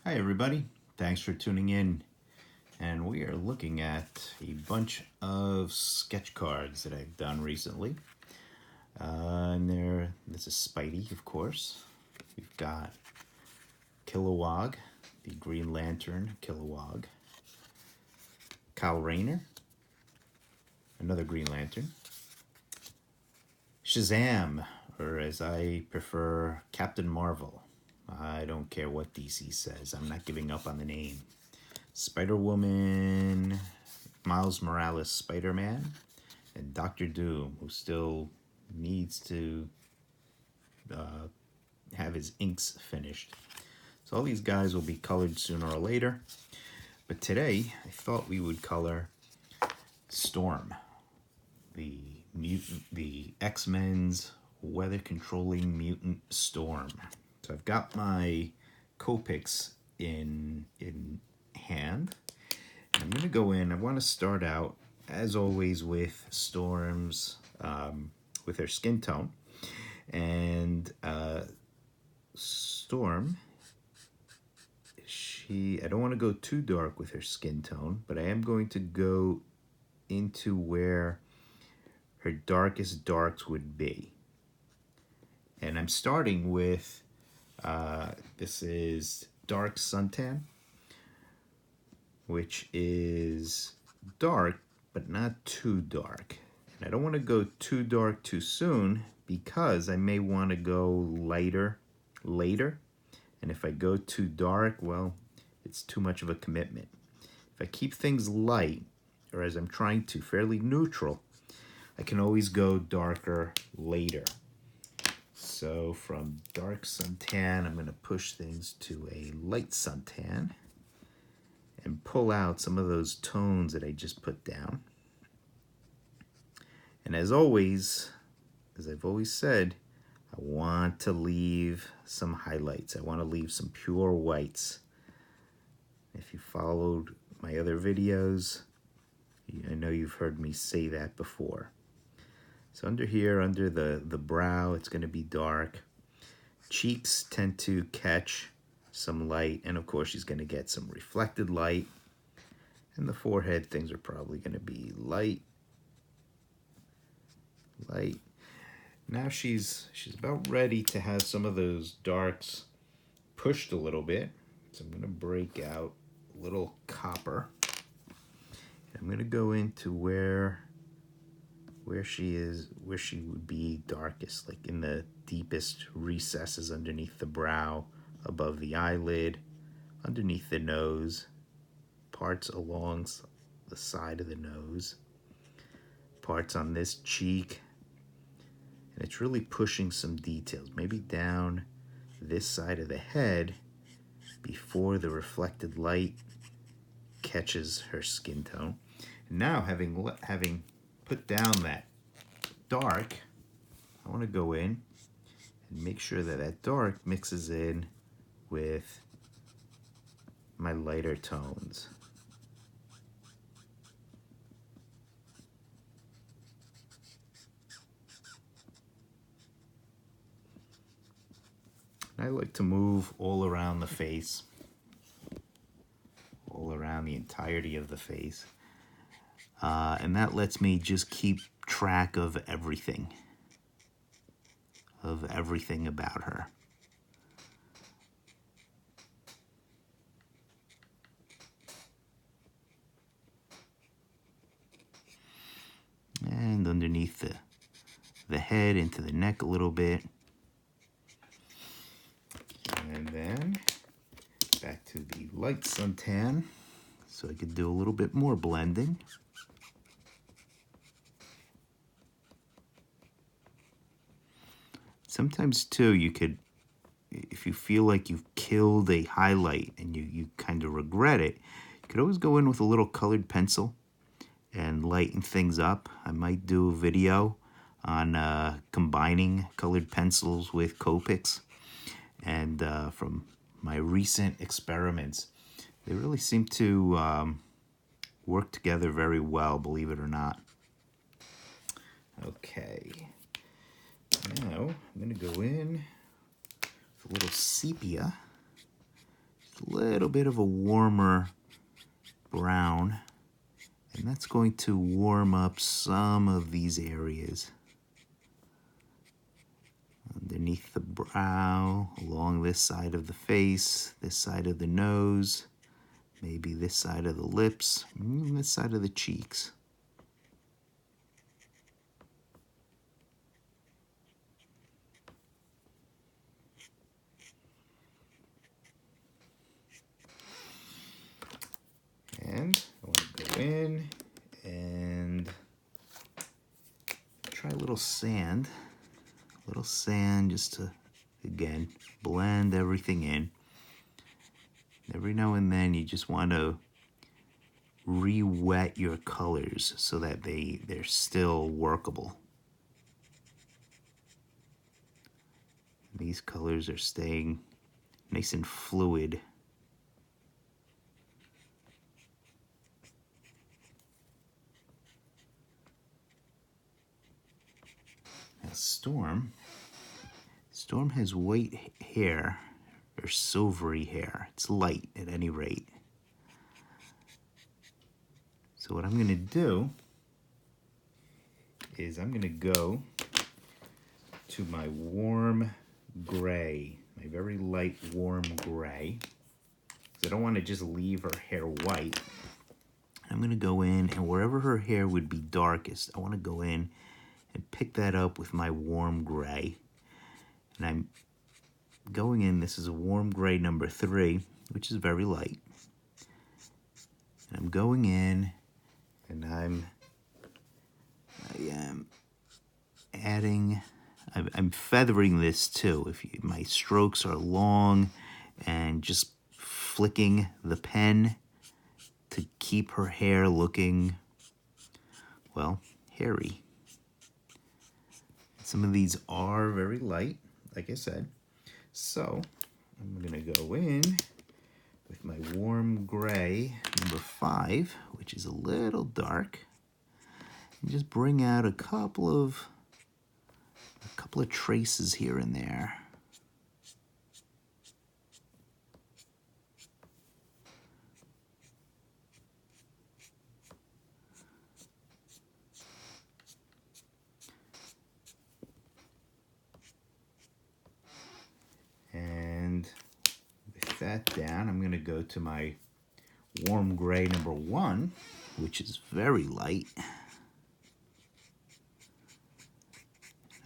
Hi everybody, thanks for tuning in, and we are looking at a bunch of sketch cards that I've done recently. This is Spidey, of course. We've got Kilowog, the Green Lantern Kilowog. Kyle Rayner, another Green Lantern. Shazam, or as I prefer, Captain Marvel. I don't care what DC says, I'm not giving up on the name. Spider-Woman, Miles Morales Spider-Man, and Doctor Doom, who still needs to have his inks finished. So all these guys will be colored sooner or later. But today, I thought we would color Storm, the X-Men's weather-controlling mutant Storm. So I've got my Copics in hand. I'm going to go in. I want to start out, as always, with Storm's, with her skin tone. And Storm, I don't want to go too dark with her skin tone, but I am going to go into where her darkest darks would be. And I'm starting with, this is Dark Suntan, which is dark, but not too dark. And I don't want to go too dark too soon because I may want to go lighter later. And if I go too dark, well, it's too much of a commitment. If I keep things light, or as I'm trying to, fairly neutral, I can always go darker later. So from dark suntan, I'm going to push things to a light suntan and pull out some of those tones that I just put down. And as always, as I've always said, I want to leave some highlights. I want to leave some pure whites. If you followed my other videos, I know you've heard me say that before. So under here, under the brow, it's going to be dark. Cheeks tend to catch some light, and of course she's going to get some reflected light. And the forehead, things are probably going to be light. Now she's about ready to have some of those darks pushed a little bit. So I'm going to break out a little copper. I'm going to go into where she would be darkest, like in the deepest recesses underneath the brow, above the eyelid, underneath the nose, parts along the side of the nose, parts on this cheek. And it's really pushing some details, maybe down this side of the head before the reflected light catches her skin tone. And now having put down that dark, I want to go in and make sure that that dark mixes in with my lighter tones. I like to move all around the face, all around the entirety of the face. And that lets me just keep track of everything about her. And underneath the head, into the neck a little bit. And then back to the light suntan, so I could do a little bit more blending. Sometimes too, you could, if you feel like you've killed a highlight and you kind of regret it, you could always go in with a little colored pencil and lighten things up. I might do a video on combining colored pencils with Copics. And from my recent experiments, they really seem to work together very well, believe it or not. Okay. Now, I'm going to go in with a little sepia, just a a little bit of a warmer brown, and that's going to warm up some of these areas. Underneath the brow, along this side of the face, this side of the nose, maybe this side of the lips, and this side of the cheeks. And I want to go in and try a little sand. A little sand just to, again, blend everything in. Every now and then you just want to re-wet your colors so that they're still workable. These colors are staying nice and fluid. Now Storm has white hair, or silvery hair. It's light at any rate. So what I'm going to do is I'm going to go to my warm gray, my very light warm gray. I don't want to just leave her hair white. I'm going to go in, and wherever her hair would be darkest, I want to go in and pick that up with my warm gray. And I'm going in, this is a warm gray number 3, which is very light. And I'm going in, and I am adding, I'm feathering this too. My strokes are long, and just flicking the pen to keep her hair looking, well, hairy. Some of these are very light, like I said. So I'm going to go in with my warm gray number 5, which is a little dark, and just bring out a couple of traces here and there. And with that down, I'm going to go to my warm gray number 1, which is very light.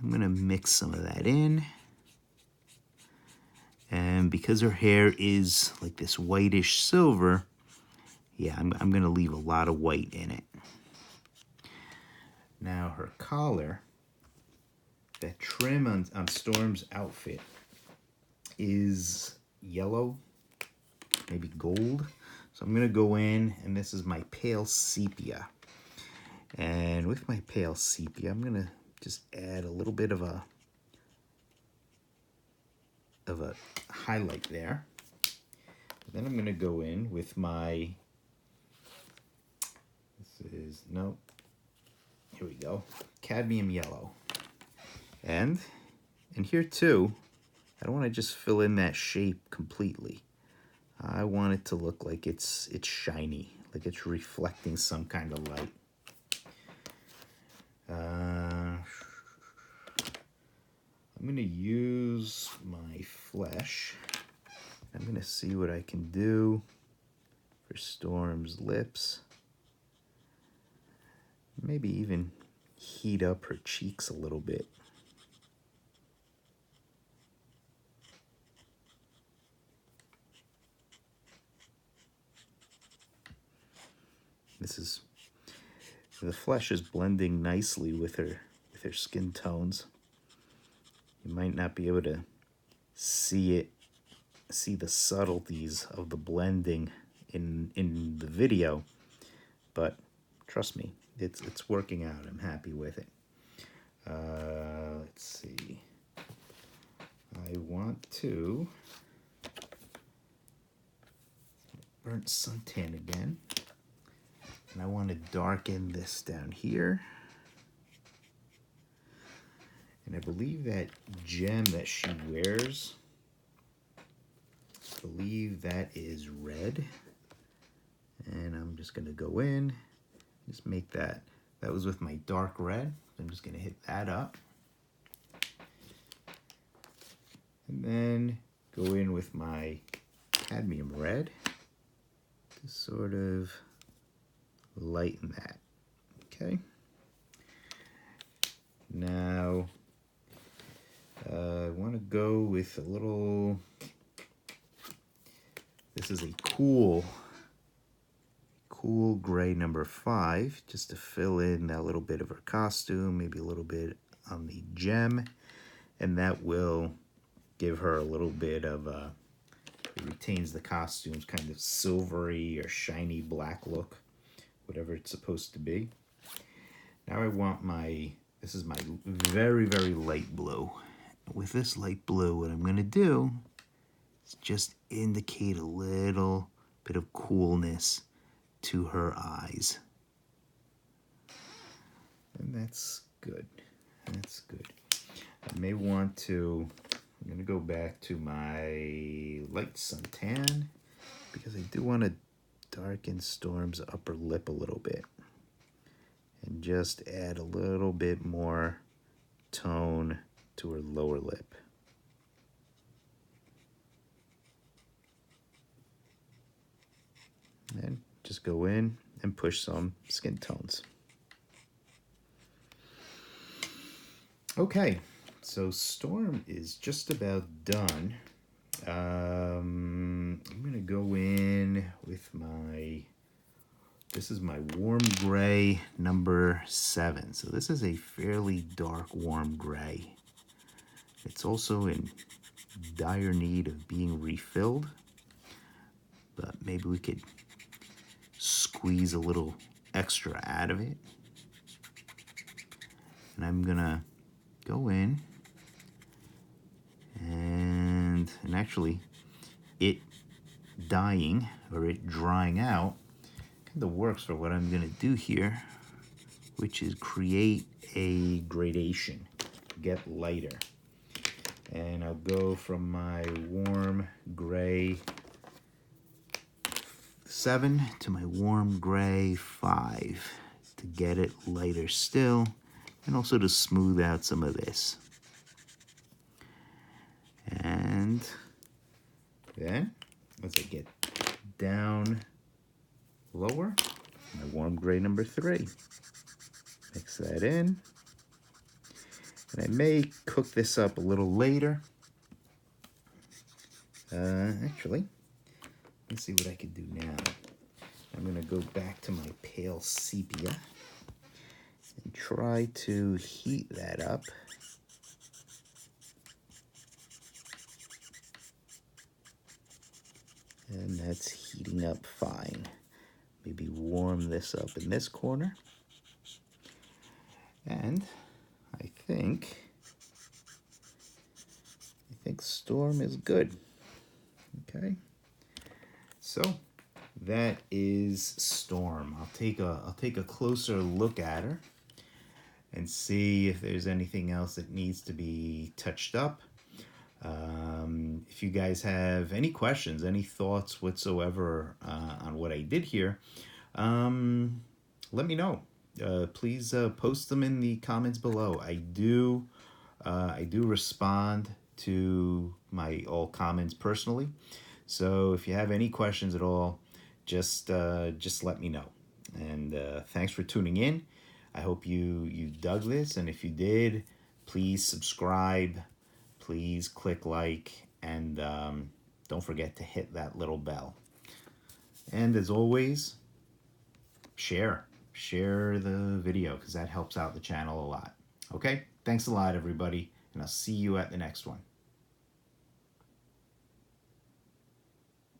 I'm going to mix some of that in. And because her hair is like this whitish silver, yeah, I'm going to leave a lot of white in it. Now her collar, that trim on Storm's outfit is yellow, maybe gold. So I'm going to go in, and this is my pale sepia. And with my pale sepia, I'm going to just add a little bit of a highlight there. Then I'm going to go in with my, here we go, cadmium yellow. And here too, I don't want to just fill in that shape completely. I want it to look like it's shiny, like it's reflecting some kind of light. I'm going to use my flesh. I'm going to see what I can do for Storm's lips. Maybe even heat up her cheeks a little bit. The flesh is blending nicely with her skin tones. You might not be able to see the subtleties of the blending in the video, but trust me, it's working out. I'm happy with it. Let's see. I want to burnt suntan again. And I want to darken this down here. And I believe that gem that she wears believe that is red. And I'm just gonna go in, just make that, that was with my dark red. I'm just gonna hit that up. And then go in with my cadmium red to sort of lighten that, okay? Now, I wanna go with a little, this is a cool gray number 5, just to fill in that little bit of her costume, maybe a little bit on the gem, and that will give her a little bit of it retains the costume's kind of silvery or shiny black look, whatever it's supposed to be. Now I want my, this is my very, very light blue. With this light blue, what I'm gonna do is just indicate a little bit of coolness to her eyes. And that's good. That's good. I may want to, I'm gonna go back to my light suntan because I do want to darken Storm's upper lip a little bit and just add a little bit more tone to her lower lip. And just go in and push some skin tones. Okay, so Storm is just about done. I'm gonna go in with my, this is my warm gray number 7. So this is a fairly dark warm gray. It's also in dire need of being refilled, but maybe we could squeeze a little extra out of it. And I'm gonna go in and actually it dying or it drying out kind of works for what I'm gonna do here, which is create a gradation, get lighter. And I'll go from my warm gray 7 to my warm gray 5 to get it lighter still, and also to smooth out some of this. And then as I get down lower, my warm gray number 3. Mix that in. And I may cook this up a little later. Actually, let's see what I can do now. I'm gonna go back to my pale sepia and try to heat that up. And that's heating up fine. Maybe warm this up in this corner. And I think Storm is good. Okay. So that is Storm. I'll take a closer look at her and see if there's anything else that needs to be touched up. If you guys have any questions, any thoughts whatsoever on what I did here, let me know. Please post them in the comments below. I do respond to my all comments personally. So if you have any questions at all, just let me know. And thanks for tuning in. I hope you dug this, and if you did, please subscribe. Please click like, and don't forget to hit that little bell. And as always, share the video because that helps out the channel a lot. Okay, thanks a lot, everybody, and I'll see you at the next one.